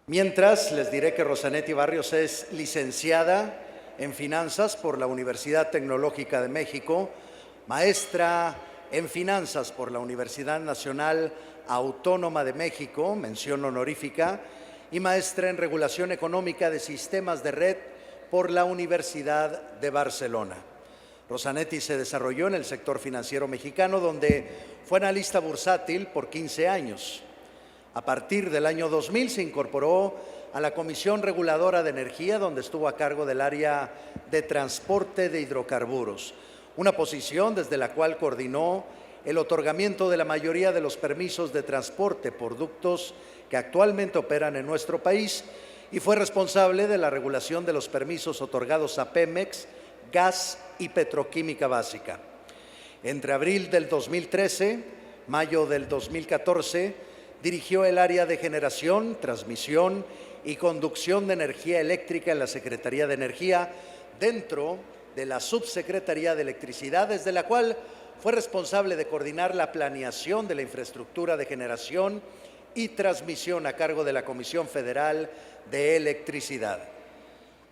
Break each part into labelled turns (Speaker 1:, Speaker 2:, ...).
Speaker 1: Mientras, les diré que Rosanetti Barrios es licenciada en Finanzas por la Universidad Tecnológica de México, maestra en Finanzas por la Universidad Nacional Autónoma de México, mención honorífica, y maestra en Regulación Económica de Sistemas de Red por la Universidad de Barcelona. Rosanetti se desarrolló en el sector financiero mexicano, donde fue analista bursátil por 15 años. A partir del año 2000 se incorporó a la Comisión Reguladora de Energía, donde estuvo a cargo del área de transporte de hidrocarburos, una posición desde la cual coordinó el otorgamiento de la mayoría de los permisos de transporte por ductos que actualmente operan en nuestro país y fue responsable de la regulación de los permisos otorgados a Pemex, Gas y Petroquímica Básica. Entre abril del 2013, mayo del 2014, dirigió el área de generación, transmisión y conducción de energía eléctrica en la Secretaría de Energía, dentro de la Subsecretaría de Electricidad, desde la cual fue responsable de coordinar la planeación de la infraestructura de generación y transmisión a cargo de la Comisión Federal de Electricidad.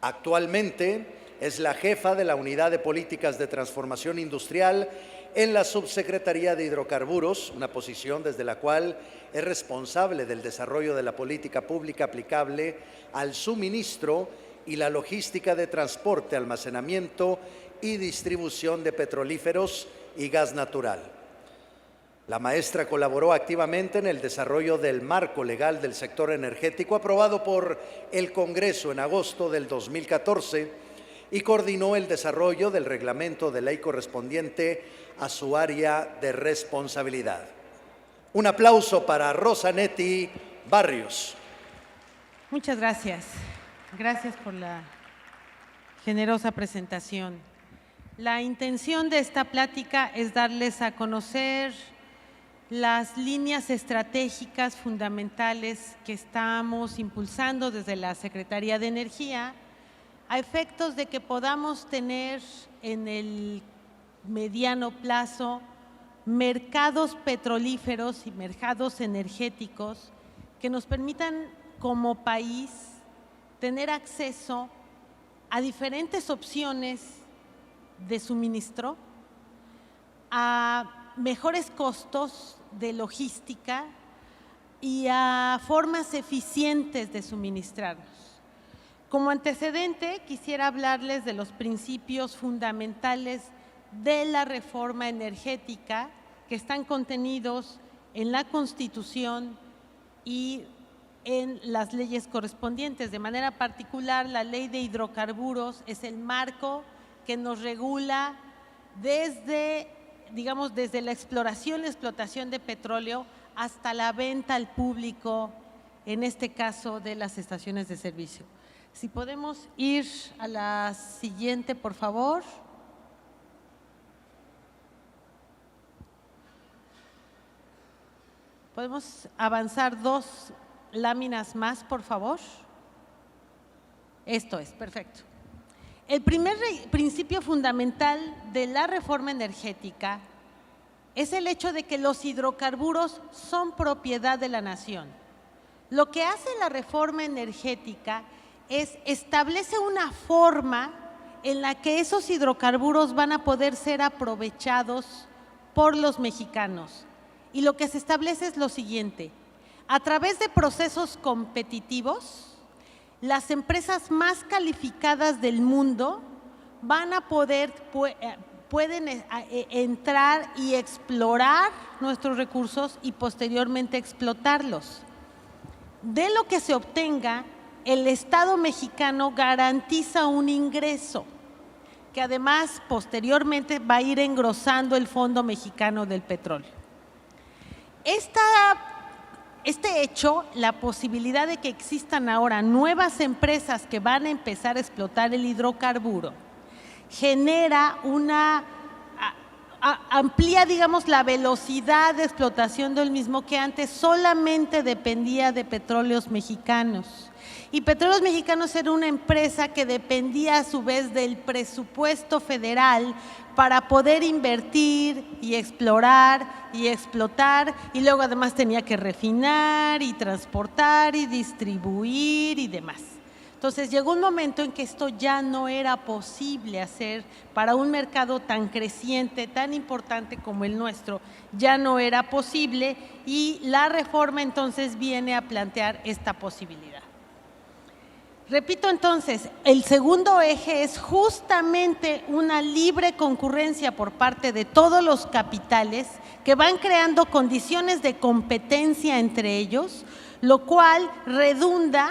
Speaker 1: Actualmente es la jefa de la Unidad de Políticas de Transformación Industrial en la Subsecretaría de Hidrocarburos, una posición desde la cual es responsable del desarrollo de la política pública aplicable al suministro y la logística de transporte, almacenamiento y distribución de petrolíferos y gas natural. La maestra colaboró activamente en el desarrollo del marco legal del sector energético aprobado por el Congreso en agosto del 2014 y coordinó el desarrollo del reglamento de ley correspondiente a su área de responsabilidad. Un aplauso para Rosanetti Barrios.
Speaker 2: Muchas gracias. Gracias por la generosa presentación. La intención de esta plática es darles a conocer las líneas estratégicas fundamentales que estamos impulsando desde la Secretaría de Energía a efectos de que podamos tener en el mediano plazo mercados petrolíferos y mercados energéticos que nos permitan como país tener acceso a diferentes opciones de suministro, a mejores costos de logística y a formas eficientes de suministrarnos. Como antecedente, quisiera hablarles de los principios fundamentales de la reforma energética que están contenidos en la Constitución y en las leyes correspondientes. De manera particular, la Ley de Hidrocarburos es el marco que nos regula desde la exploración y explotación de petróleo hasta la venta al público, en este caso de las estaciones de servicio. Si podemos ir a la siguiente, por favor. ¿Podemos avanzar 2 láminas más, por favor? Esto es, perfecto. El primer principio fundamental de la reforma energética es el hecho de que los hidrocarburos son propiedad de la nación. Lo que hace la reforma energética establece una forma en la que esos hidrocarburos van a poder ser aprovechados por los mexicanos. Y lo que se establece es lo siguiente: a través de procesos competitivos, las empresas más calificadas del mundo van a pueden entrar y explorar nuestros recursos y posteriormente explotarlos. De lo que se obtenga, el Estado mexicano garantiza un ingreso que además posteriormente va a ir engrosando el Fondo Mexicano del Petróleo. Este hecho, la posibilidad de que existan ahora nuevas empresas que van a empezar a explotar el hidrocarburo, genera amplía, digamos, la velocidad de explotación del mismo, que antes solamente dependía de Petróleos Mexicanos. Y Petróleos Mexicanos era una empresa que dependía a su vez del presupuesto federal para poder invertir y explorar y explotar, y luego además tenía que refinar y transportar y distribuir y demás. Entonces llegó un momento en que esto ya no era posible hacer para un mercado tan creciente, tan importante como el nuestro, ya no era posible, y la reforma entonces viene a plantear esta posibilidad. Repito entonces, el segundo eje es justamente una libre concurrencia por parte de todos los capitales que van creando condiciones de competencia entre ellos, lo cual redunda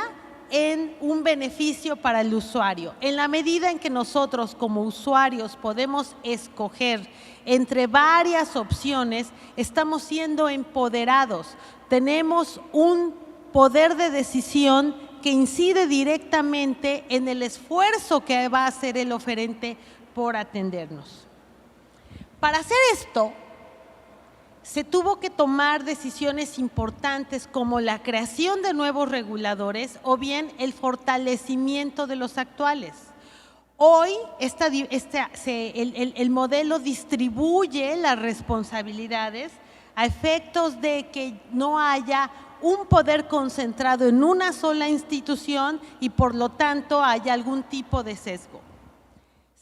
Speaker 2: en un beneficio para el usuario. En la medida en que nosotros como usuarios podemos escoger entre varias opciones, estamos siendo empoderados, tenemos un poder de decisión que incide directamente en el esfuerzo que va a hacer el oferente por atendernos. Para hacer esto, se tuvo que tomar decisiones importantes como la creación de nuevos reguladores o bien el fortalecimiento de los actuales. Hoy el modelo distribuye las responsabilidades a efectos de que no haya un poder concentrado en una sola institución y por lo tanto haya algún tipo de sesgo.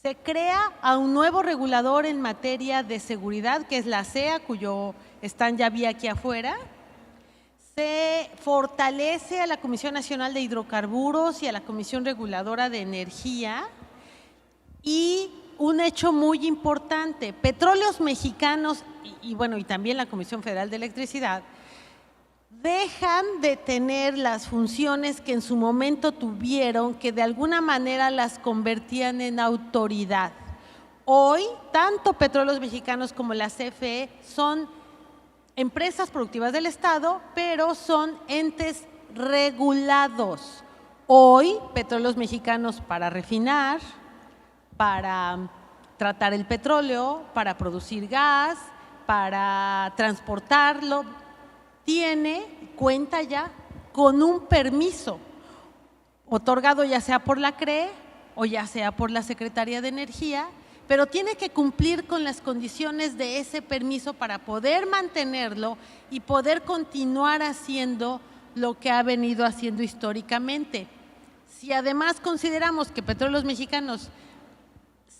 Speaker 2: Se crea a un nuevo regulador en materia de seguridad, que es la CEA, cuyo stand ya vi aquí afuera. Se fortalece a la Comisión Nacional de Hidrocarburos y a la Comisión Reguladora de Energía. Y un hecho muy importante, Petróleos Mexicanos y también la Comisión Federal de Electricidad dejan de tener las funciones que en su momento tuvieron, que de alguna manera las convertían en autoridad. Hoy, tanto Petróleos Mexicanos como la CFE son empresas productivas del Estado, pero son entes regulados. Hoy, Petróleos Mexicanos para refinar, para tratar el petróleo, para producir gas, para transportarlo, cuenta ya con un permiso otorgado ya sea por la CRE o ya sea por la Secretaría de Energía, pero tiene que cumplir con las condiciones de ese permiso para poder mantenerlo y poder continuar haciendo lo que ha venido haciendo históricamente. Si además consideramos que Petróleos Mexicanos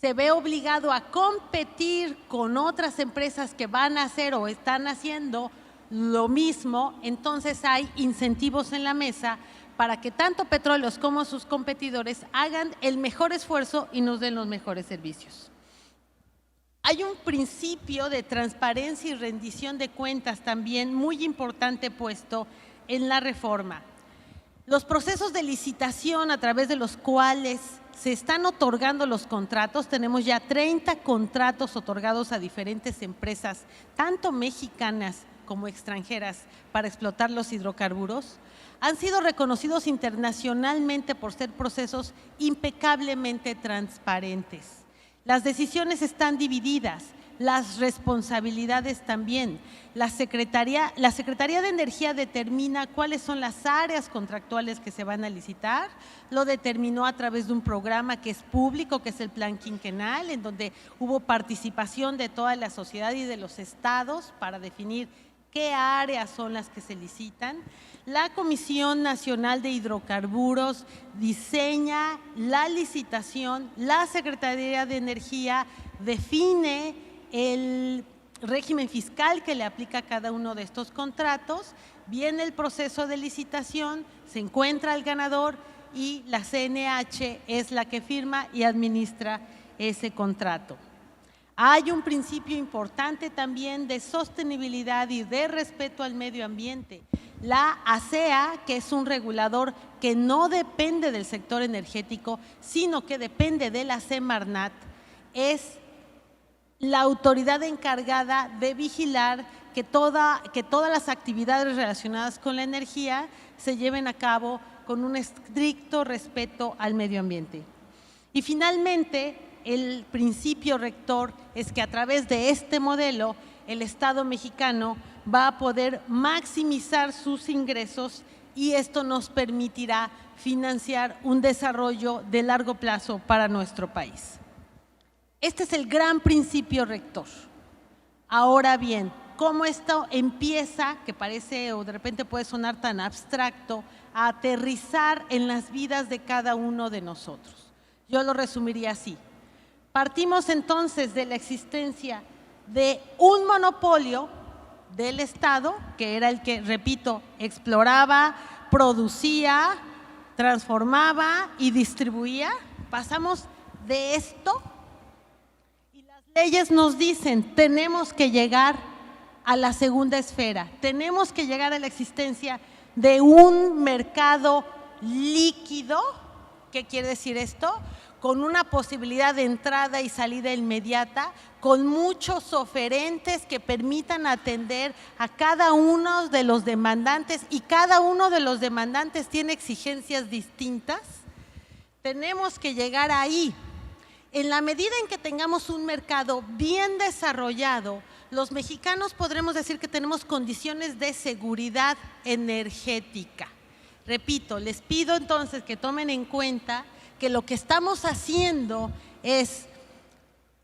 Speaker 2: se ve obligado a competir con otras empresas que van a hacer o están haciendo lo mismo, entonces hay incentivos en la mesa para que tanto Petróleos como sus competidores hagan el mejor esfuerzo y nos den los mejores servicios. Hay un principio de transparencia y rendición de cuentas también muy importante puesto en la reforma. Los procesos de licitación a través de los cuales se están otorgando los contratos, tenemos ya 30 contratos otorgados a diferentes empresas, tanto mexicanas como extranjeras, para explotar los hidrocarburos, han sido reconocidos internacionalmente por ser procesos impecablemente transparentes. Las decisiones están divididas, las responsabilidades también. La Secretaría de Energía determina cuáles son las áreas contractuales que se van a licitar, lo determinó a través de un programa que es público, que es el Plan Quinquenal, en donde hubo participación de toda la sociedad y de los estados para definir qué áreas son las que se licitan. La Comisión Nacional de Hidrocarburos diseña la licitación, la Secretaría de Energía define el régimen fiscal que le aplica a cada uno de estos contratos, viene el proceso de licitación, se encuentra el ganador y la CNH es la que firma y administra ese contrato. Hay un principio importante también de sostenibilidad y de respeto al medio ambiente. La ASEA, que es un regulador que no depende del sector energético, sino que depende de la Semarnat, es la autoridad encargada de vigilar que todas las actividades relacionadas con la energía se lleven a cabo con un estricto respeto al medio ambiente. Y finalmente, el principio rector es que a través de este modelo el Estado mexicano va a poder maximizar sus ingresos y esto nos permitirá financiar un desarrollo de largo plazo para nuestro país. Este es el gran principio rector. Ahora bien, ¿cómo esto empieza, que parece o de repente puede sonar tan abstracto, a aterrizar en las vidas de cada uno de nosotros? Yo lo resumiría así. Partimos entonces de la existencia de un monopolio del Estado, que era el que, repito, exploraba, producía, transformaba y distribuía. Pasamos de esto y las leyes nos dicen, tenemos que llegar a la segunda esfera, tenemos que llegar a la existencia de un mercado líquido. ¿Qué quiere decir esto? Con una posibilidad de entrada y salida inmediata, con muchos oferentes que permitan atender a cada uno de los demandantes, y cada uno de los demandantes tiene exigencias distintas. Tenemos que llegar ahí. En la medida en que tengamos un mercado bien desarrollado, los mexicanos podremos decir que tenemos condiciones de seguridad energética. Repito, les pido entonces que tomen en cuenta que lo que estamos haciendo es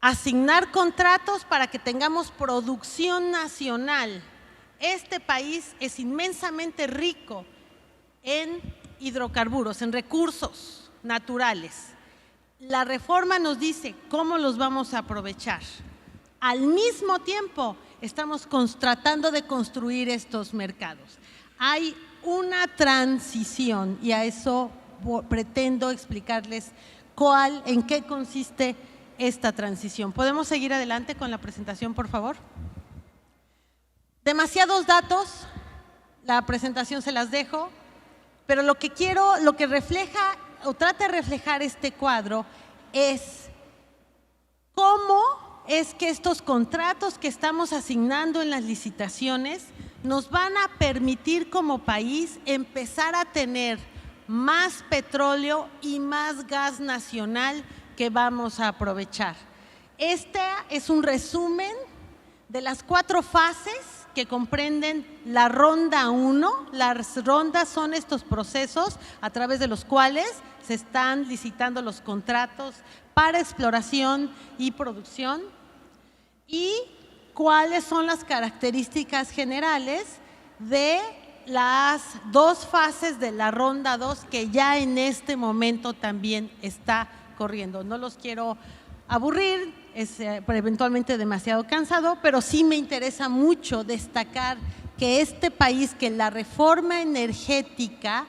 Speaker 2: asignar contratos para que tengamos producción nacional. Este país es inmensamente rico en hidrocarburos, en recursos naturales. La reforma nos dice cómo los vamos a aprovechar. Al mismo tiempo, estamos tratando de construir estos mercados. Hay una transición y a eso pretendo explicarles en qué consiste esta transición. ¿Podemos seguir adelante con la presentación, por favor? Demasiados datos, la presentación se las dejo, pero lo que refleja o trata de reflejar este cuadro es cómo es que estos contratos que estamos asignando en las licitaciones nos van a permitir como país empezar a tener más petróleo y más gas nacional que vamos a aprovechar. Este es un resumen de las 4 fases que comprenden la ronda 1. Las rondas son estos procesos a través de los cuales se están licitando los contratos para exploración y producción, y cuáles son las características generales de las 2 fases de la ronda 2 que ya en este momento también está corriendo. No los quiero aburrir, es eventualmente demasiado cansado, pero sí me interesa mucho destacar que este país, que la reforma energética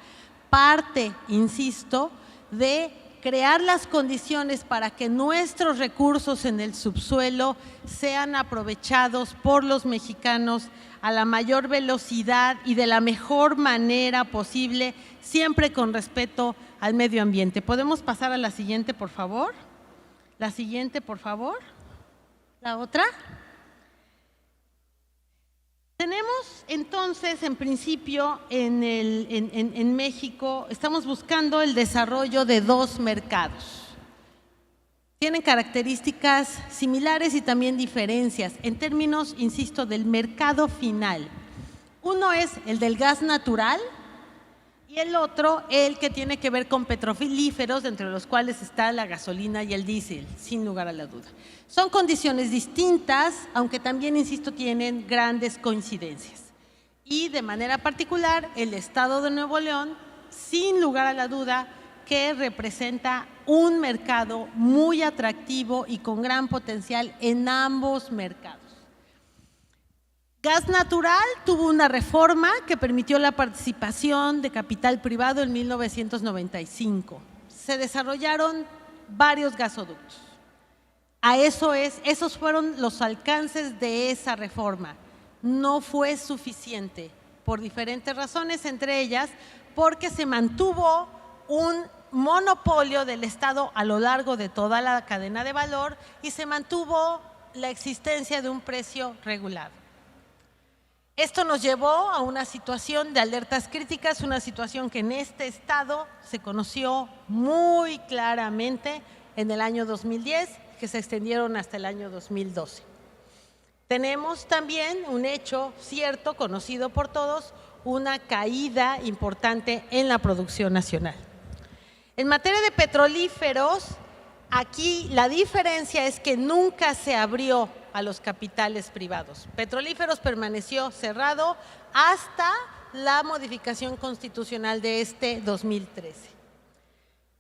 Speaker 2: parte, insisto, de crear las condiciones para que nuestros recursos en el subsuelo sean aprovechados por los mexicanos a la mayor velocidad y de la mejor manera posible, siempre con respeto al medio ambiente. ¿Podemos pasar a la siguiente, por favor? La siguiente, por favor. La otra. Tenemos entonces, en principio, en México, estamos buscando el desarrollo de 2 mercados. Tienen características similares y también diferencias en términos, insisto, del mercado final. Uno es el del gas natural y el otro el que tiene que ver con petrolíferos, entre los cuales está la gasolina y el diésel, sin lugar a la duda. Son condiciones distintas, aunque también, insisto, tienen grandes coincidencias. Y de manera particular, el Estado de Nuevo León, sin lugar a la duda, que representa un mercado muy atractivo y con gran potencial en ambos mercados. Gas natural tuvo una reforma que permitió la participación de capital privado en 1995. Se desarrollaron varios gasoductos. Esos fueron los alcances de esa reforma. No fue suficiente por diferentes razones, entre ellas porque se mantuvo un monopolio del Estado a lo largo de toda la cadena de valor y se mantuvo la existencia de un precio regulado. Esto nos llevó a una situación de alertas críticas, una situación que en este estado se conoció muy claramente en el año 2010, que se extendieron hasta el año 2012. Tenemos también un hecho cierto, conocido por todos, una caída importante en la producción nacional. En materia de petrolíferos, aquí la diferencia es que nunca se abrió a los capitales privados. Petrolíferos permaneció cerrado hasta la modificación constitucional de este 2013.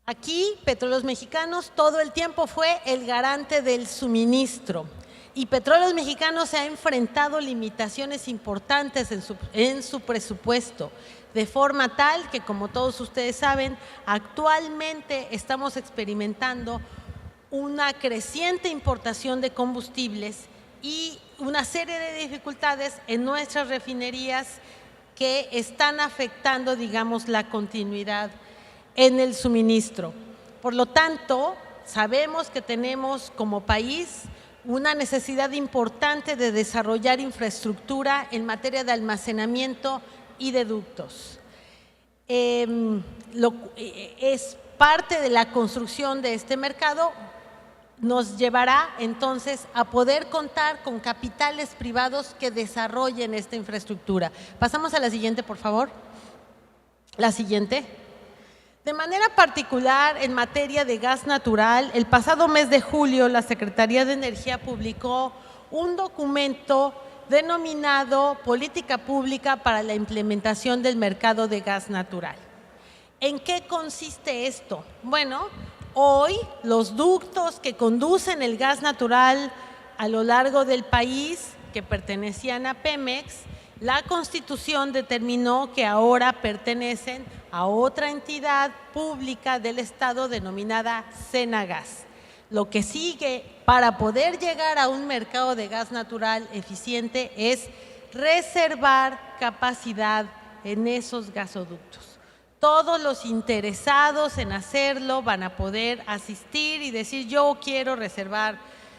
Speaker 2: Aquí, Petróleos Mexicanos todo el tiempo fue el garante del suministro y Petróleos Mexicanos se ha enfrentado limitaciones importantes en su presupuesto, de forma tal que, como todos ustedes saben, actualmente estamos experimentando una creciente importación de combustibles y una serie de dificultades en nuestras refinerías que están afectando, digamos, la continuidad en el suministro. Por lo tanto, sabemos que tenemos como país una necesidad importante de desarrollar infraestructura en materia de almacenamiento y de ductos. Es parte de la construcción de este mercado, nos llevará entonces a poder contar con capitales privados que desarrollen esta infraestructura. Pasamos a la siguiente, por favor. La siguiente. De manera particular, en materia de gas natural, el pasado mes de julio la Secretaría de Energía publicó un documento denominado Política Pública para la Implementación del Mercado de Gas Natural. ¿En qué consiste esto? Bueno, hoy los ductos que conducen el gas natural a lo largo del país, que pertenecían a Pemex, la Constitución determinó que ahora pertenecen a otra entidad pública del Estado denominada Senagas. Lo que sigue para poder llegar a un mercado de gas natural eficiente es reservar capacidad en esos gasoductos. Todos los interesados en hacerlo van a poder asistir y decir: yo quiero reservar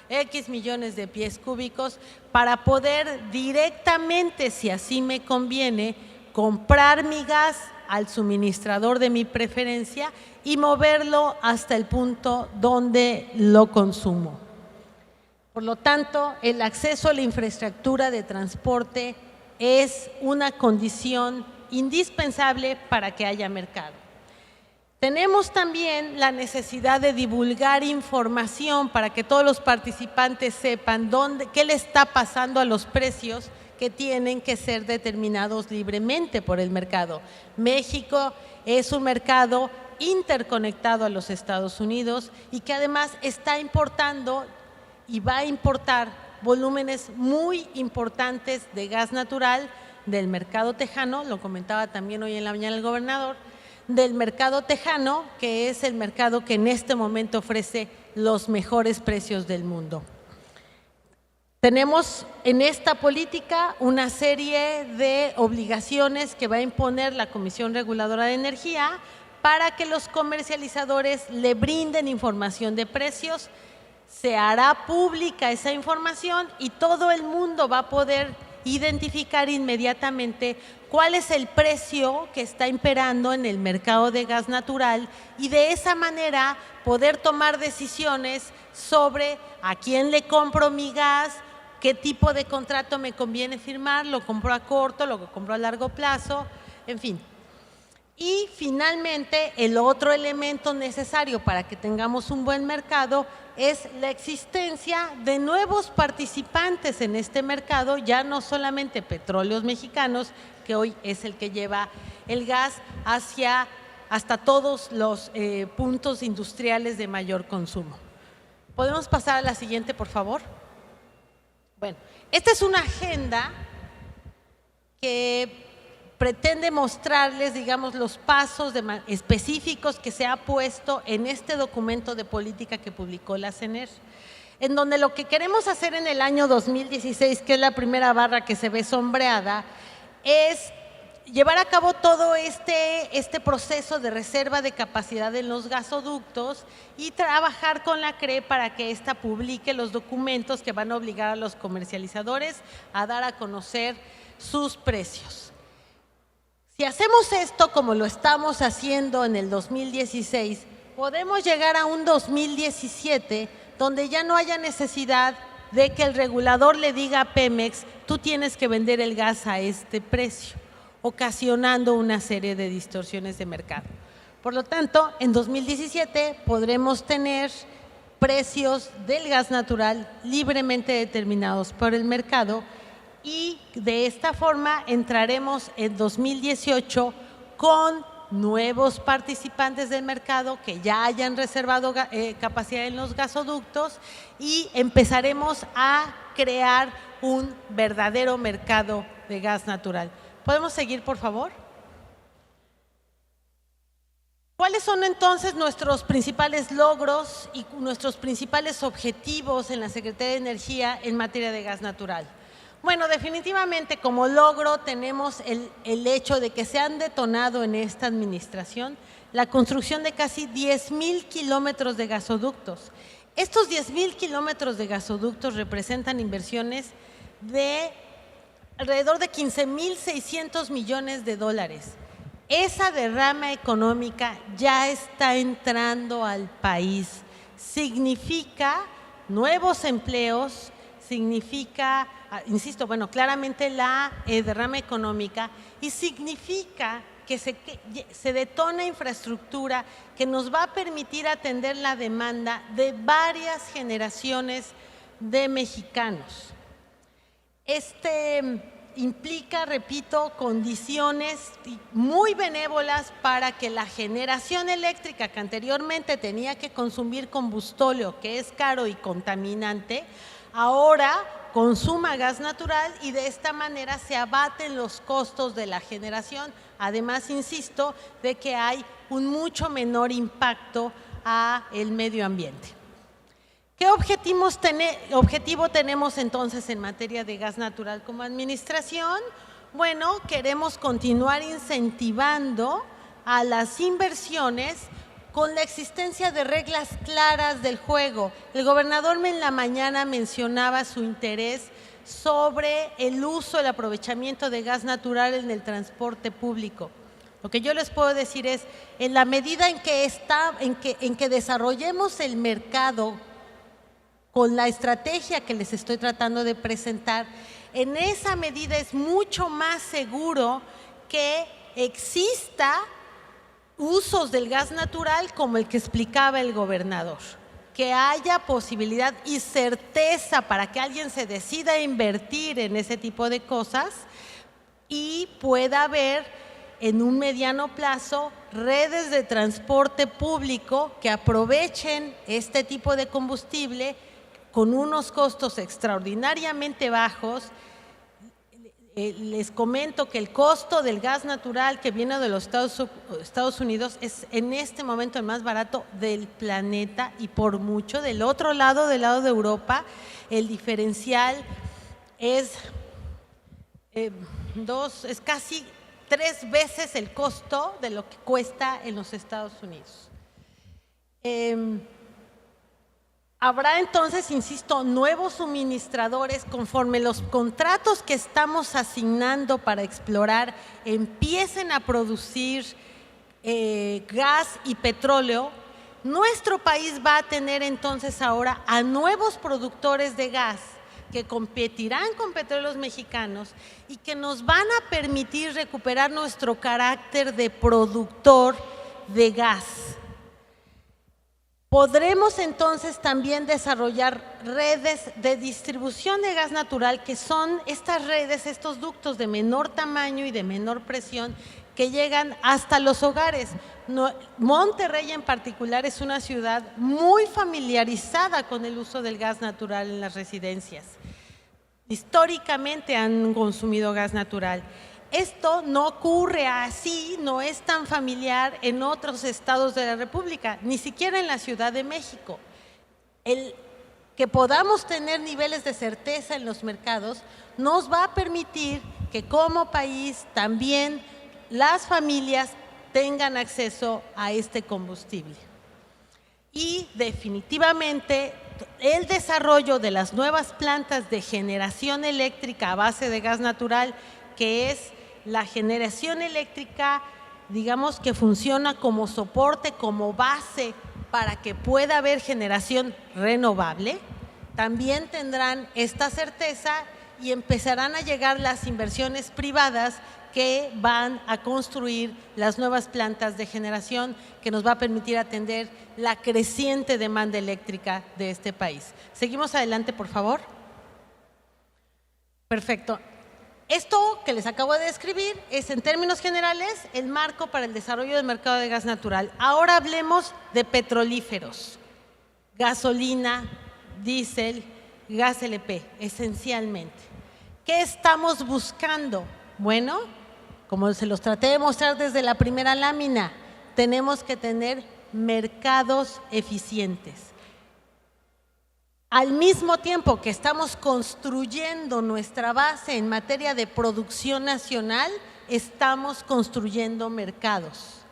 Speaker 2: X millones de pies cúbicos para poder directamente, si así me conviene, comprar mi gas al suministrador de mi preferencia y moverlo hasta el punto donde lo consumo. Por lo tanto, el acceso a la infraestructura de transporte es una condición indispensable para que haya mercado. Tenemos también la necesidad de divulgar información para que todos los participantes sepan qué le está pasando a los precios que tienen que ser determinados libremente por el mercado. México es un mercado interconectado a los Estados Unidos y que además está importando y va a importar volúmenes muy importantes de gas natural del mercado tejano, lo comentaba también hoy en la mañana el gobernador, del mercado tejano, que es el mercado que en este momento ofrece los mejores precios del mundo. Tenemos en esta política una serie de obligaciones que va a imponer la Comisión Reguladora de Energía para que los comercializadores le brinden información de precios. Se hará pública esa información y todo el mundo va a poder identificar inmediatamente cuál es el precio que está imperando en el mercado de gas natural y de esa manera poder tomar decisiones sobre a quién le compro mi gas, qué tipo de contrato me conviene firmar, lo compro a corto, lo compro a largo plazo, en fin. Y finalmente, el otro elemento necesario para que tengamos un buen mercado es la existencia de nuevos participantes en este mercado, ya no solamente Petróleos Mexicanos, que hoy es el que lleva el gas hasta todos los puntos industriales de mayor consumo. ¿Podemos pasar a la siguiente, por favor? Bueno, esta es una agenda que pretende mostrarles, digamos, los pasos específicos que se ha puesto en este documento de política que publicó la CENER, en donde lo que queremos hacer en el año 2016, que es la primera barra que se ve sombreada, es llevar a cabo todo este proceso de reserva de capacidad en los gasoductos y trabajar con la CRE para que ésta publique los documentos que van a obligar a los comercializadores a dar a conocer sus precios. Si hacemos esto como lo estamos haciendo en el 2016, podemos llegar a un 2017 donde ya no haya necesidad de que el regulador le diga a Pemex, tú tienes que vender el gas a este precio, ocasionando una serie de distorsiones de mercado. Por lo tanto, en 2017 podremos tener precios del gas natural libremente determinados por el mercado y de esta forma entraremos en 2018 con nuevos participantes del mercado que ya hayan reservado capacidad en los gasoductos y empezaremos a crear un verdadero mercado de gas natural. ¿Podemos seguir, por favor? ¿Cuáles son entonces nuestros principales logros y nuestros principales objetivos en la Secretaría de Energía en materia de gas natural? Bueno, definitivamente como logro tenemos el hecho de que se han detonado en esta administración la construcción de casi 10,000 kilómetros de gasoductos. Estos 10,000 kilómetros de gasoductos representan inversiones de alrededor de 15,600 millones de dólares. Esa derrama económica ya está entrando al país. Significa nuevos empleos, significa, insisto, bueno, claramente la derrama económica y significa que se detona infraestructura que nos va a permitir atender la demanda de varias generaciones de mexicanos. Implica, repito, condiciones muy benévolas para que la generación eléctrica que anteriormente tenía que consumir combustóleo, que es caro y contaminante, ahora consuma gas natural y de esta manera se abaten los costos de la generación. Además, insisto, de que hay un mucho menor impacto al medio ambiente. ¿Qué objetivo tenemos entonces en materia de gas natural como administración? Bueno, queremos continuar incentivando a las inversiones con la existencia de reglas claras del juego. El gobernador en la mañana mencionaba su interés sobre el uso, el aprovechamiento de gas natural en el transporte público. Lo que yo les puedo decir es, en la medida en que desarrollemos el mercado con la estrategia que les estoy tratando de presentar, en esa medida es mucho más seguro que exista usos del gas natural como el que explicaba el gobernador, que haya posibilidad y certeza para que alguien se decida a invertir en ese tipo de cosas y pueda haber en un mediano plazo redes de transporte público que aprovechen este tipo de combustible con unos costos extraordinariamente bajos. Les comento que el costo del gas natural que viene de los Estados Unidos es en este momento el más barato del planeta y por mucho. Del otro lado, del lado de Europa, el diferencial es casi 3 veces el costo de lo que cuesta en los Estados Unidos. Habrá entonces, insisto, nuevos suministradores conforme los contratos que estamos asignando para explorar empiecen a producir gas y petróleo. Nuestro país va a tener entonces ahora a nuevos productores de gas que competirán con petróleos mexicanos y que nos van a permitir recuperar nuestro carácter de productor de gas. Podremos entonces también desarrollar redes de distribución de gas natural, que son estas redes, estos ductos de menor tamaño y de menor presión que llegan hasta los hogares. Monterrey en particular es una ciudad muy familiarizada con el uso del gas natural en las residencias. Históricamente han consumido gas natural. Esto no ocurre así, no es tan familiar en otros estados de la República, ni siquiera en la Ciudad de México. El que podamos tener niveles de certeza en los mercados nos va a permitir que como país también las familias tengan acceso a este combustible. Y definitivamente el desarrollo de las nuevas plantas de generación eléctrica a base de gas natural, que es la generación eléctrica, digamos, que funciona como soporte, como base para que pueda haber generación renovable, también tendrán esta certeza y empezarán a llegar las inversiones privadas que van a construir las nuevas plantas de generación que nos va a permitir atender la creciente demanda eléctrica de este país. Seguimos adelante, por favor. Perfecto. Esto que les acabo de describir es, en términos generales, el marco para el desarrollo del mercado de gas natural. Ahora hablemos de petrolíferos, gasolina, diésel, gas LP, esencialmente. ¿Qué estamos buscando? Bueno, como se los traté de mostrar desde la primera lámina, tenemos que tener mercados eficientes. Al mismo tiempo que estamos construyendo nuestra base en materia de producción nacional, estamos construyendo mercados.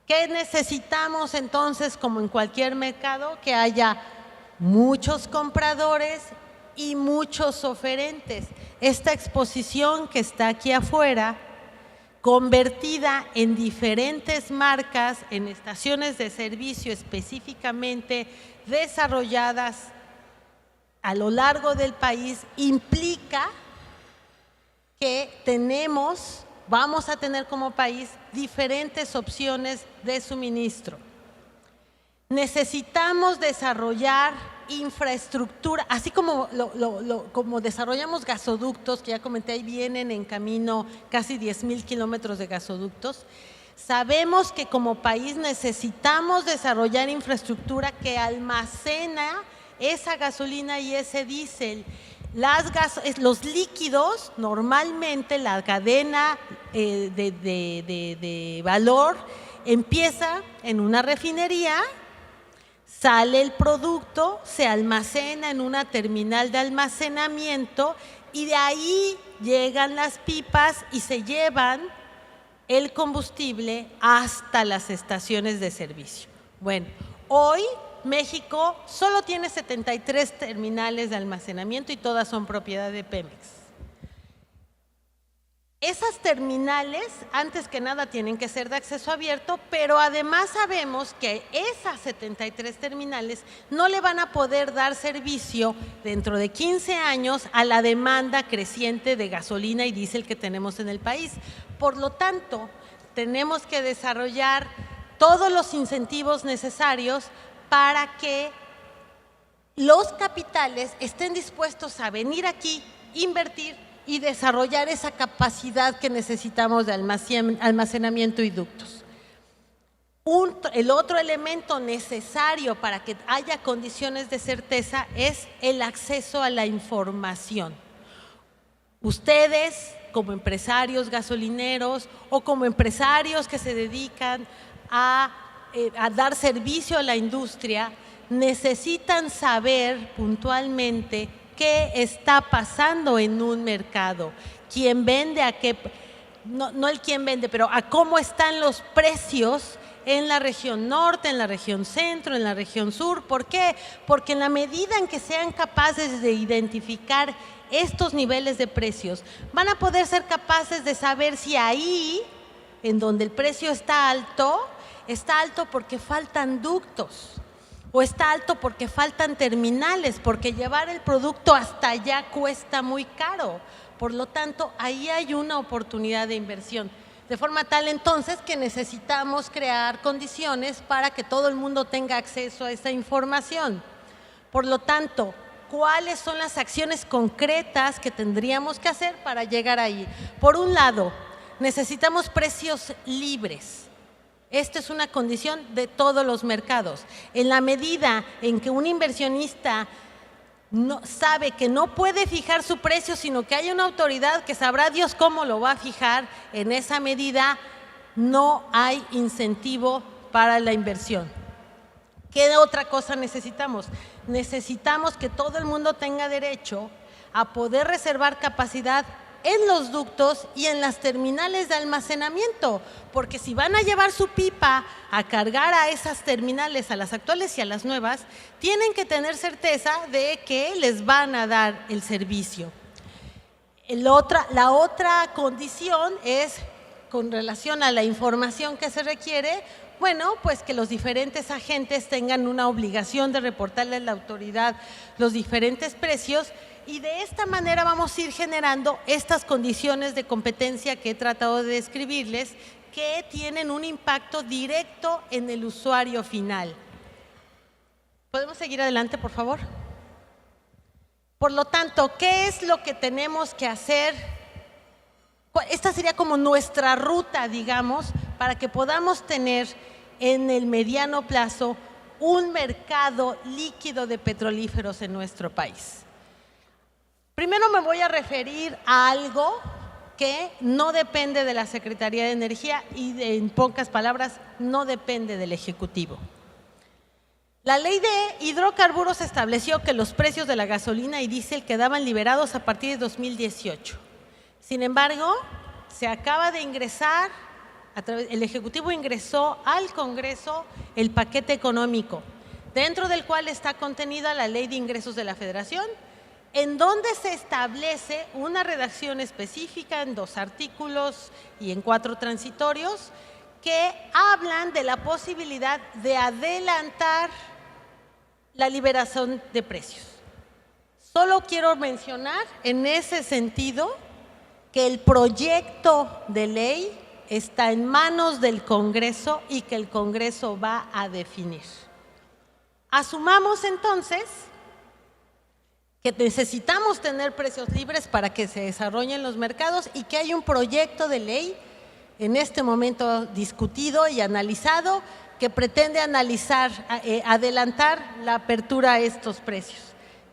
Speaker 2: ¿Qué necesitamos entonces, como en cualquier mercado? Que haya muchos compradores y muchos oferentes. Esta exposición que está aquí afuera, convertida en diferentes marcas, en estaciones de servicio específicamente desarrolladas a lo largo del país, implica que vamos a tener como país diferentes opciones de suministro. Necesitamos desarrollar infraestructura, así como como desarrollamos gasoductos, que ya comenté, ahí vienen en camino casi 10,000 kilómetros de gasoductos. Sabemos que como país necesitamos desarrollar infraestructura que almacena esa gasolina y ese diésel. Los líquidos, normalmente la cadena de valor empieza en una refinería, sale el producto, se almacena en una terminal de almacenamiento y de ahí llegan las pipas y se llevan el combustible hasta las estaciones de servicio. Bueno, hoy México solo tiene 73 terminales de almacenamiento y todas son propiedad de Pemex. Esas terminales, antes que nada, tienen que ser de acceso abierto, pero además sabemos que esas 73 terminales no le van a poder dar servicio dentro de 15 años a la demanda creciente de gasolina y diésel que tenemos en el país. Por lo tanto, tenemos que desarrollar todos los incentivos necesarios para que los capitales estén dispuestos a venir aquí, invertir y desarrollar esa capacidad que necesitamos de almacenamiento y ductos. El otro elemento necesario para que haya condiciones de certeza es el acceso a la información. Ustedes, como empresarios gasolineros o como empresarios que se dedican a dar servicio a la industria, necesitan saber puntualmente qué está pasando en un mercado, quién vende, a qué, no el quién vende, pero a cómo están los precios en la región norte, en la región centro, en la región sur. ¿Por qué? Porque en la medida en que sean capaces de identificar estos niveles de precios, van a poder ser capaces de saber si ahí, en donde el precio está alto porque faltan ductos, o está alto porque faltan terminales, porque llevar el producto hasta allá cuesta muy caro. Por lo tanto, ahí hay una oportunidad de inversión. De forma tal entonces que necesitamos crear condiciones para que todo el mundo tenga acceso a esa información. Por lo tanto, ¿cuáles son las acciones concretas que tendríamos que hacer para llegar ahí? Por un lado, necesitamos precios libres. Esta es una condición de todos los mercados. En la medida en que un inversionista sabe que no puede fijar su precio, sino que hay una autoridad que sabrá Dios cómo lo va a fijar, en esa medida no hay incentivo para la inversión. ¿Qué otra cosa necesitamos? Necesitamos que todo el mundo tenga derecho a poder reservar capacidad en los ductos y en las terminales de almacenamiento, porque si van a llevar su pipa a cargar a esas terminales, a las actuales y a las nuevas, tienen que tener certeza de que les van a dar el servicio. La otra condición es, con relación a la información que se requiere, Bueno, pues que los diferentes agentes tengan una obligación de reportarle a la autoridad los diferentes precios, y de esta manera vamos a ir generando estas condiciones de competencia que he tratado de describirles, que tienen un impacto directo en el usuario final. ¿Podemos seguir adelante, por favor? Por lo tanto, ¿qué es lo que tenemos que hacer? Esta sería como nuestra ruta, digamos, para que podamos tener en el mediano plazo un mercado líquido de petrolíferos en nuestro país. Primero me voy a referir a algo que no depende de la Secretaría de Energía y, en pocas palabras, no depende del Ejecutivo. La Ley de Hidrocarburos estableció que los precios de la gasolina y diésel quedaban liberados a partir de 2018. Sin embargo, se acaba de ingresar, el Ejecutivo ingresó al Congreso el paquete económico, dentro del cual está contenida la Ley de Ingresos de la Federación, en donde se establece una redacción específica en 2 artículos y en 4 transitorios que hablan de la posibilidad de adelantar la liberación de precios. Solo quiero mencionar en ese sentido que el proyecto de ley está en manos del Congreso y que el Congreso va a definir. Asumamos entonces que necesitamos tener precios libres para que se desarrollen los mercados y que hay un proyecto de ley en este momento discutido y analizado que pretende adelantar la apertura a estos precios.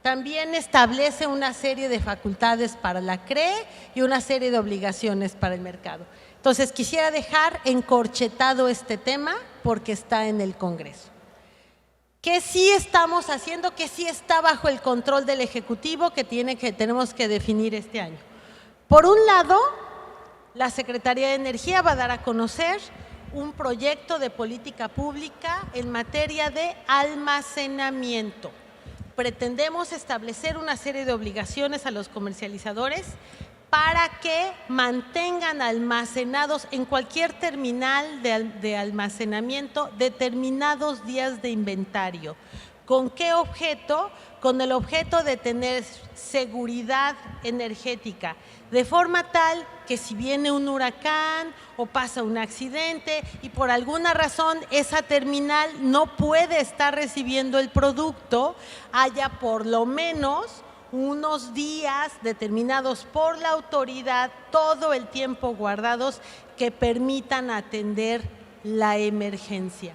Speaker 2: También establece una serie de facultades para la CRE y una serie de obligaciones para el mercado. Entonces, quisiera dejar encorchetado este tema porque está en el Congreso. ¿Qué sí estamos haciendo? ¿Qué sí está bajo el control del Ejecutivo que tenemos que definir este año? Por un lado, la Secretaría de Energía va a dar a conocer un proyecto de política pública en materia de almacenamiento. Pretendemos establecer una serie de obligaciones a los comercializadores para que mantengan almacenados en cualquier terminal de almacenamiento determinados días de inventario. ¿Con qué objeto? Con el objeto de tener seguridad energética, de forma tal que si viene un huracán o pasa un accidente y por alguna razón esa terminal no puede estar recibiendo el producto, haya por lo menos unos días determinados por la autoridad, todo el tiempo guardados, que permitan atender la emergencia.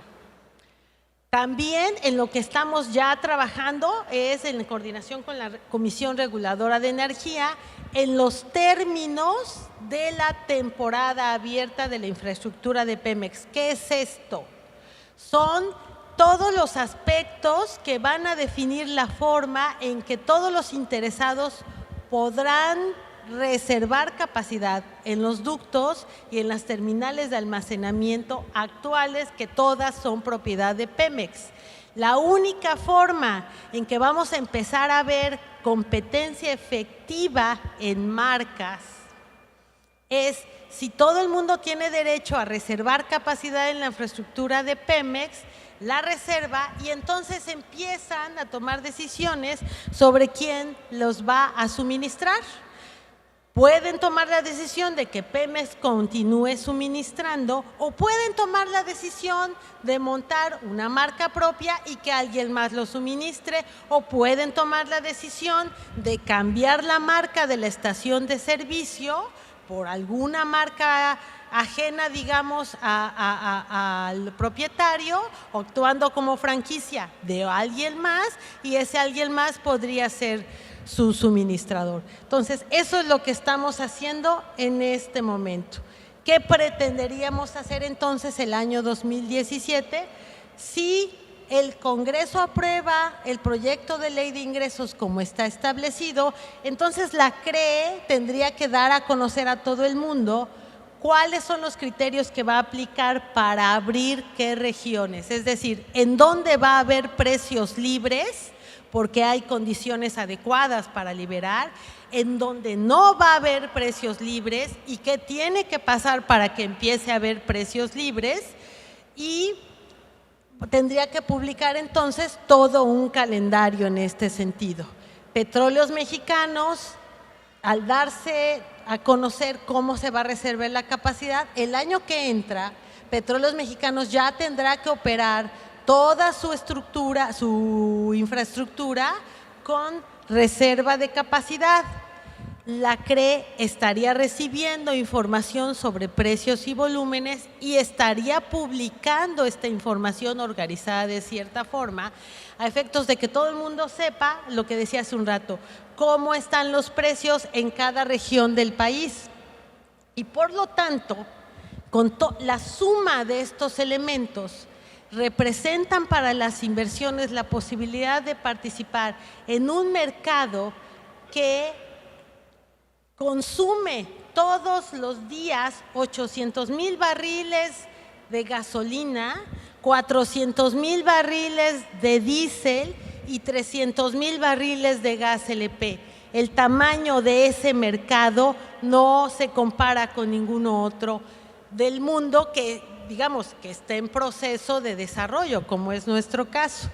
Speaker 2: También en lo que estamos ya trabajando es en coordinación con la Comisión Reguladora de Energía en los términos de la temporada abierta de la infraestructura de Pemex. ¿Qué es esto? Son todos los aspectos que van a definir la forma en que todos los interesados podrán reservar capacidad en los ductos y en las terminales de almacenamiento actuales, que todas son propiedad de Pemex. La única forma en que vamos a empezar a ver competencia efectiva en marcas es si todo el mundo tiene derecho a reservar capacidad en la infraestructura de Pemex, la reserva, y entonces empiezan a tomar decisiones sobre quién los va a suministrar. Pueden tomar la decisión de que Pemex continúe suministrando o pueden tomar la decisión de montar una marca propia y que alguien más lo suministre, o pueden tomar la decisión de cambiar la marca de la estación de servicio por alguna marca ajena, digamos, al propietario, actuando como franquicia de alguien más, y ese alguien más podría ser su suministrador. Entonces, eso es lo que estamos haciendo en este momento. ¿Qué pretenderíamos hacer entonces el año 2017? Si el Congreso aprueba el proyecto de ley de ingresos como está establecido, entonces la CRE tendría que dar a conocer a todo el mundo cuáles son los criterios que va a aplicar para abrir qué regiones, es decir, en dónde va a haber precios libres, porque hay condiciones adecuadas para liberar, en donde no va a haber precios libres y qué tiene que pasar para que empiece a haber precios libres, y tendría que publicar entonces todo un calendario en este sentido. Petróleos Mexicanos, al darse a conocer cómo se va a reservar la capacidad, el año que entra, Petróleos Mexicanos ya tendrá que operar toda su estructura, su infraestructura con reserva de capacidad. La CRE estaría recibiendo información sobre precios y volúmenes y estaría publicando esta información organizada de cierta forma a efectos de que todo el mundo sepa lo que decía hace un rato, cómo están los precios en cada región del país. Y por lo tanto, con la suma de estos elementos representan para las inversiones la posibilidad de participar en un mercado que consume todos los días 800,000 barriles de gasolina, 400,000 barriles de diésel y 300,000 barriles de gas LP. El tamaño de ese mercado no se compara con ninguno otro del mundo que, digamos, que esté en proceso de desarrollo, como es nuestro caso.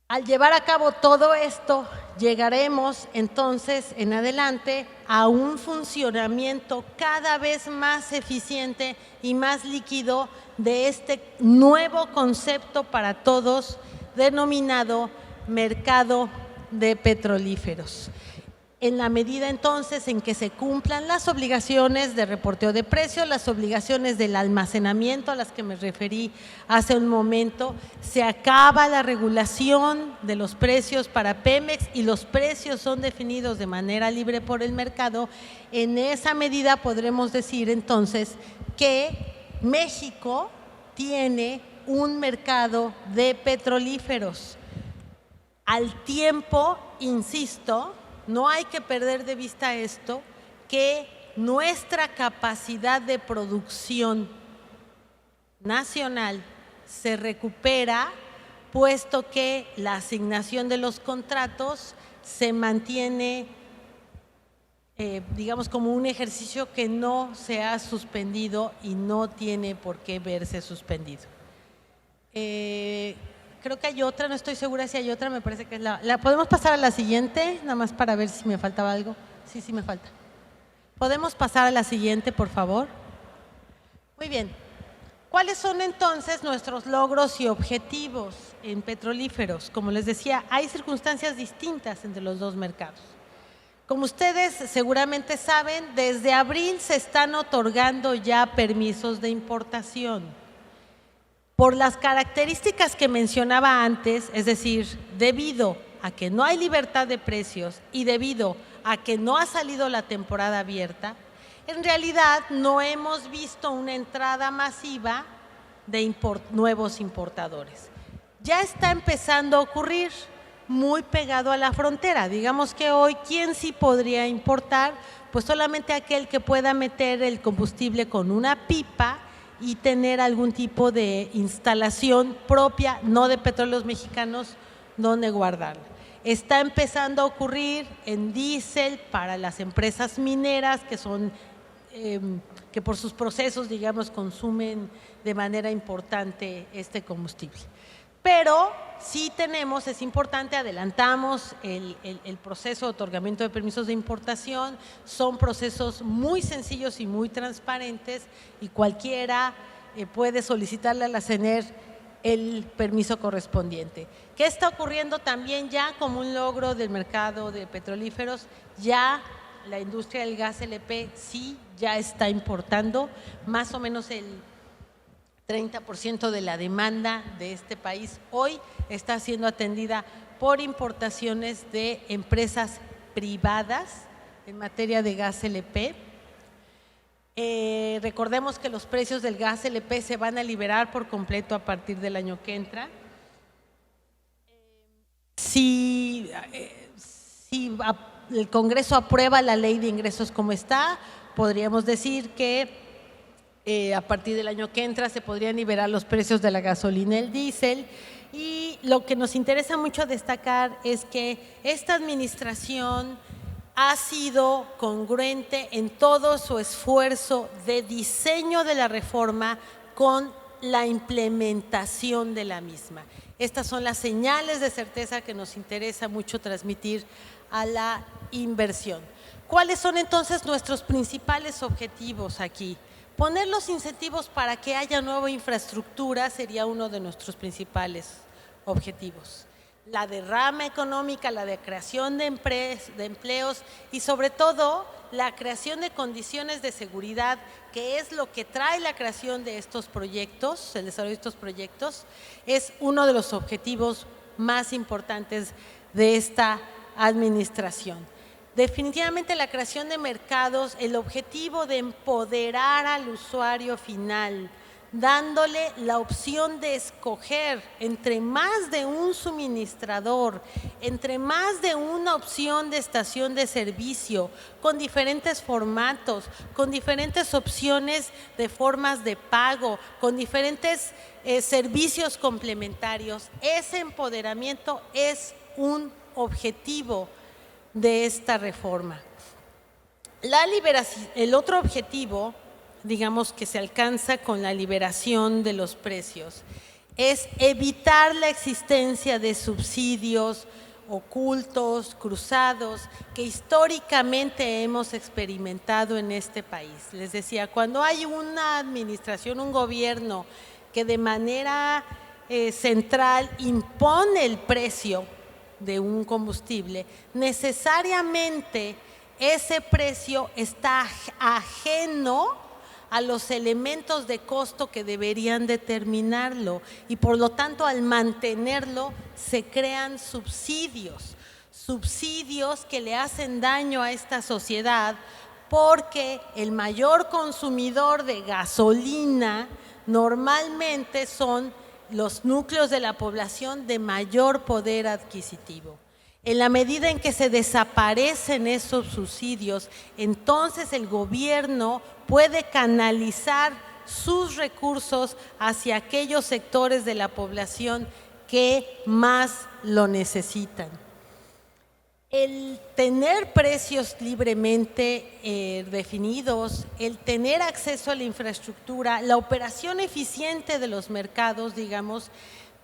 Speaker 2: Al llevar a cabo todo esto, llegaremos entonces en adelante a un funcionamiento cada vez más eficiente y más líquido de este nuevo concepto para todos, denominado mercado de petrolíferos. En la medida entonces en que se cumplan las obligaciones de reporteo de precios, las obligaciones del almacenamiento a las que me referí hace un momento, se acaba la regulación de los precios para Pemex y los precios son definidos de manera libre por el mercado. En esa medida podremos decir entonces que México tiene un mercado de petrolíferos. Al tiempo, insisto, no hay que perder de vista esto, que nuestra capacidad de producción nacional se recupera, puesto que la asignación de los contratos se mantiene, digamos, como un ejercicio que no se ha suspendido y no tiene por qué verse suspendido. Creo que hay otra, no estoy segura si hay otra, me parece que es la ¿podemos pasar a la siguiente? Nada más para ver si me faltaba algo. Sí, me falta. ¿Podemos pasar a la siguiente, por favor? Muy bien. ¿Cuáles son entonces nuestros logros y objetivos en petrolíferos? Como les decía, hay circunstancias distintas entre los dos mercados. Como ustedes seguramente saben, desde abril se están otorgando ya permisos de importación. Por las características que mencionaba antes, es decir, debido a que no hay libertad de precios y debido a que no ha salido la temporada abierta, en realidad no hemos visto una entrada masiva de nuevos importadores. Ya está empezando a ocurrir muy pegado a la frontera. Digamos que hoy, ¿quién sí podría importar? Pues solamente aquel que pueda meter el combustible con una pipa y tener algún tipo de instalación propia, no de Petróleos Mexicanos, donde guardarla. Está empezando a ocurrir en diésel para las empresas mineras que son, que por sus procesos, digamos, consumen de manera importante este combustible. Pero sí tenemos, es importante, adelantamos el proceso de otorgamiento de permisos de importación, son procesos muy sencillos y muy transparentes y cualquiera puede solicitarle a la CENER el permiso correspondiente. ¿Qué está ocurriendo también ya como un logro del mercado de petrolíferos? Ya la industria del gas LP sí ya está importando más o menos el 30% de la demanda de este país hoy está siendo atendida por importaciones de empresas privadas en materia de gas LP. Recordemos que los precios del gas LP se van a liberar por completo a partir del año que entra. Si el Congreso aprueba la ley de ingresos como está, podríamos decir que a partir del año que entra se podrían liberar los precios de la gasolina y el diésel. Y lo que nos interesa mucho destacar es que esta administración ha sido congruente en todo su esfuerzo de diseño de la reforma con la implementación de la misma. Estas son las señales de certeza que nos interesa mucho transmitir a la inversión. ¿Cuáles son entonces nuestros principales objetivos aquí? Poner los incentivos para que haya nueva infraestructura sería uno de nuestros principales objetivos. La derrama económica, la de creación de empleos y sobre todo la creación de condiciones de seguridad, que es lo que trae la creación de estos proyectos, el desarrollo de estos proyectos, es uno de los objetivos más importantes de esta administración. Definitivamente la creación de mercados, el objetivo de empoderar al usuario final, dándole la opción de escoger entre más de un suministrador, entre más de una opción de estación de servicio, con diferentes formatos, con diferentes opciones de formas de pago, con diferentes servicios complementarios. Ese empoderamiento es un objetivo de esta reforma. El otro objetivo, digamos, que se alcanza con la liberación de los precios, es evitar la existencia de subsidios ocultos, cruzados, que históricamente hemos experimentado en este país. Les decía, cuando hay una administración, un gobierno que de manera central impone el precio de un combustible, necesariamente ese precio está ajeno a los elementos de costo que deberían determinarlo y por lo tanto al mantenerlo se crean subsidios que le hacen daño a esta sociedad porque el mayor consumidor de gasolina normalmente son los núcleos de la población de mayor poder adquisitivo. En la medida en que se desaparecen esos subsidios, entonces el gobierno puede canalizar sus recursos hacia aquellos sectores de la población que más lo necesitan. El tener precios libremente definidos, el tener acceso a la infraestructura, la operación eficiente de los mercados, digamos,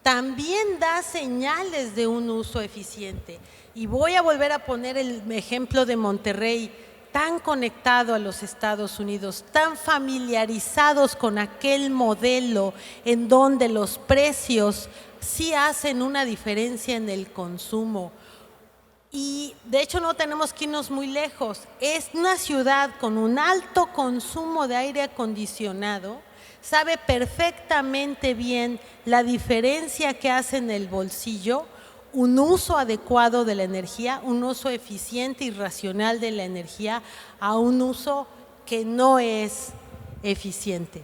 Speaker 2: también da señales de un uso eficiente. Y voy a volver a poner el ejemplo de Monterrey, tan conectado a los Estados Unidos, tan familiarizados con aquel modelo en donde los precios sí hacen una diferencia en el consumo. Y de hecho no tenemos que irnos muy lejos. Es una ciudad con un alto consumo de aire acondicionado, sabe perfectamente bien la diferencia que hace en el bolsillo un uso adecuado de la energía, un uso eficiente y racional de la energía a un uso que no es eficiente.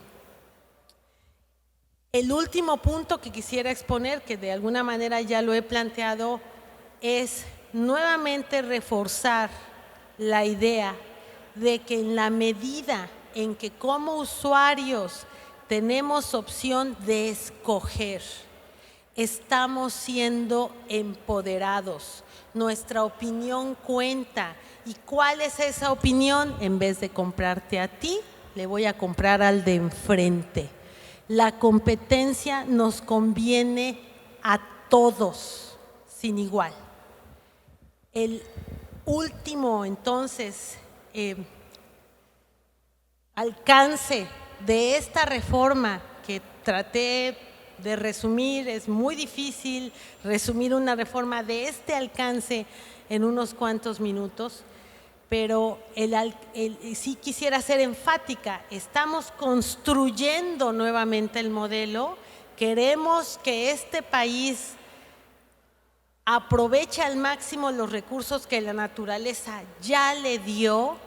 Speaker 2: El último punto que quisiera exponer, que de alguna manera ya lo he planteado, es nuevamente reforzar la idea de que en la medida en que como usuarios tenemos opción de escoger, estamos siendo empoderados, nuestra opinión cuenta. ¿Y cuál es esa opinión? En vez de comprarte a ti, le voy a comprar al de enfrente. La competencia nos conviene a todos, sin igual. El último, entonces, alcance de esta reforma que traté de resumir, es muy difícil resumir una reforma de este alcance en unos cuantos minutos, pero sí quisiera ser enfática, estamos construyendo nuevamente el modelo, queremos que este país aproveche al máximo los recursos que la naturaleza ya le dio.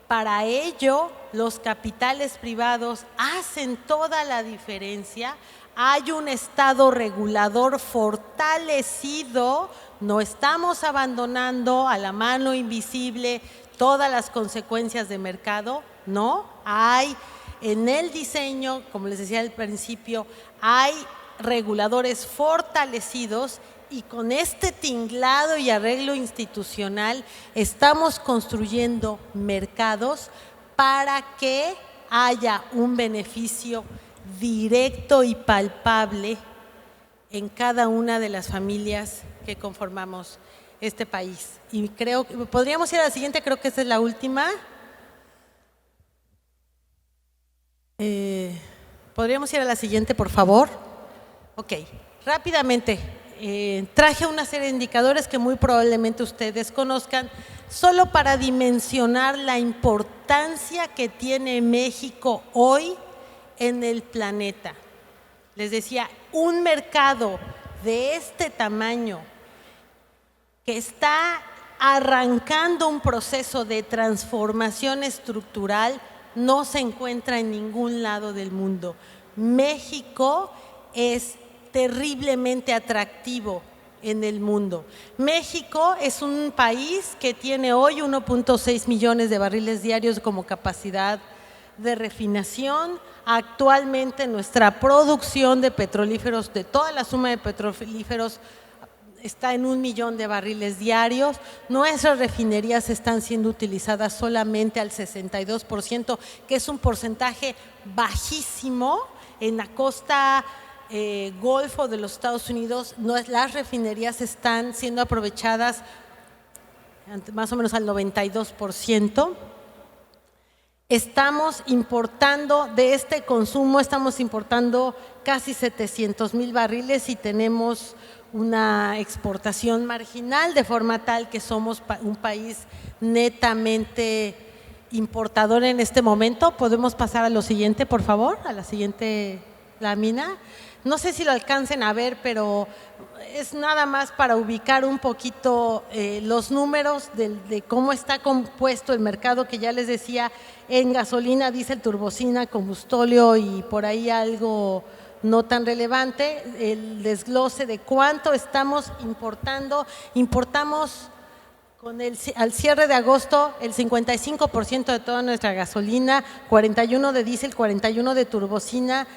Speaker 2: Para ello, los capitales privados hacen toda la diferencia. Hay un Estado regulador fortalecido, no estamos abandonando a la mano invisible todas las consecuencias de mercado, no, hay en el diseño, como les decía al principio, hay reguladores fortalecidos y con este tinglado y arreglo institucional estamos construyendo mercados para que haya un beneficio directo y palpable en cada una de las familias que conformamos este país. Y creo que podríamos ir a la siguiente, creo que esa es la última. ¿Podríamos ir a la siguiente, por favor? Ok, rápidamente. Traje una serie de indicadores que muy probablemente ustedes conozcan, solo para dimensionar la importancia que tiene México hoy en el planeta. Les decía, un mercado de este tamaño que está arrancando un proceso de transformación estructural no se encuentra en ningún lado del mundo. México es terriblemente atractivo en el mundo. México es un país que tiene hoy 1.6 millones de barriles diarios como capacidad de refinación. Actualmente nuestra producción de petrolíferos, de toda la suma de petrolíferos, está en 1 millón de barriles diarios. Nuestras refinerías están siendo utilizadas solamente al 62%, que es un porcentaje bajísimo. En la costa Golfo de los Estados Unidos, las refinerías están siendo aprovechadas más o menos al 92%. Estamos importando de este consumo, estamos importando casi 700,000 barriles y tenemos una exportación marginal, de forma tal que somos un país netamente importador en este momento. ¿Podemos pasar a lo siguiente, por favor? A la siguiente lámina. No sé si lo alcancen a ver, pero es nada más para ubicar un poquito los números de cómo está compuesto el mercado, que ya les decía, en gasolina, diésel, turbocina, combustóleo y por ahí algo no tan relevante, el desglose de cuánto estamos importando. Importamos al cierre de agosto el 55% de toda nuestra gasolina, 41% de diésel, 41% de turbocina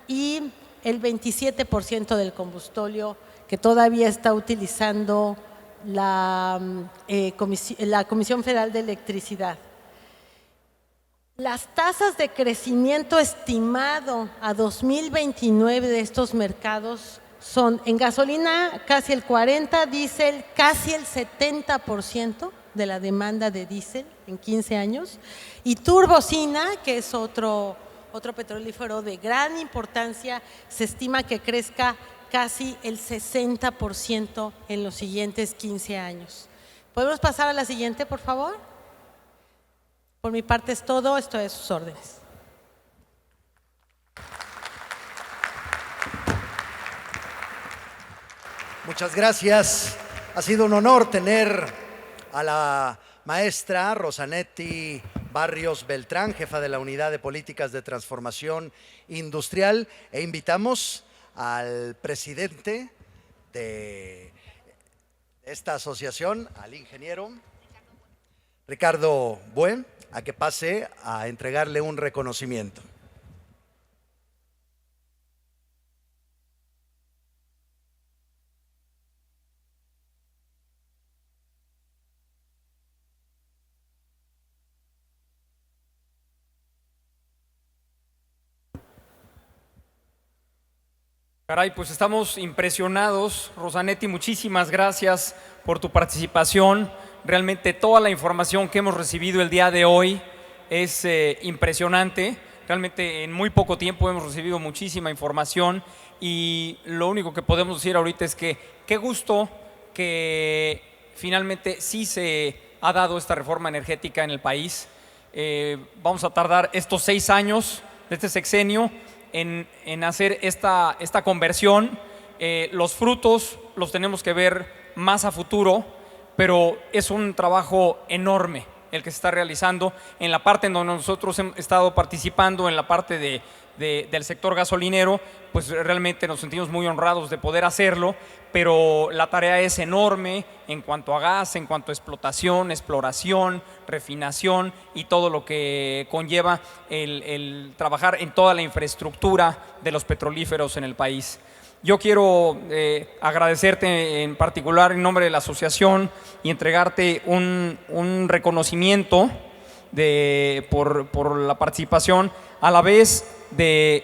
Speaker 2: y el 27% del combustóleo que todavía está utilizando la Comisión Federal de Electricidad. Las tasas de crecimiento estimado a 2029 de estos mercados son en gasolina casi el 40%, diésel casi el 70% de la demanda de diésel en 15 años y turbocina, que es otro petrolífero de gran importancia, se estima que crezca casi el 60% en los siguientes 15 años. ¿Podemos pasar a la siguiente, por favor? Por mi parte es todo, estoy a sus órdenes.
Speaker 1: Muchas gracias. Ha sido un honor tener a la maestra Rosanetti Barrios Beltrán, jefa de la Unidad de Políticas de Transformación Industrial, e invitamos al presidente de esta asociación, al ingeniero Ricardo Bue, a que pase a entregarle un reconocimiento.
Speaker 3: Caray, pues estamos impresionados. Rosanetti, muchísimas gracias por tu participación. Realmente toda la información que hemos recibido el día de hoy es impresionante. Realmente en muy poco tiempo hemos recibido muchísima información y lo único que podemos decir ahorita es que qué gusto que finalmente sí se ha dado esta reforma energética en el país. Vamos a tardar estos 6 años de este sexenio en hacer esta conversión. Los frutos los tenemos que ver más a futuro, pero es un trabajo enorme el que se está realizando en la parte en donde nosotros hemos estado participando, en la parte del sector gasolinero. Pues realmente nos sentimos muy honrados de poder hacerlo, pero la tarea es enorme en cuanto a gas, en cuanto a exploración, refinación y todo lo que conlleva el trabajar en toda la infraestructura de los petrolíferos en el país. Yo quiero agradecerte en particular en nombre de la asociación y entregarte un reconocimiento por la participación, a la vez de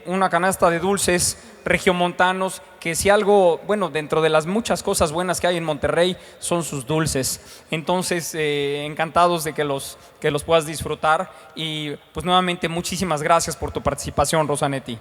Speaker 3: una canasta de dulces regiomontanos, que si algo, bueno, dentro de las muchas cosas buenas que hay en Monterrey son sus dulces. Entonces, encantados de que los puedas disfrutar y pues nuevamente muchísimas gracias por tu participación, Rosanetti.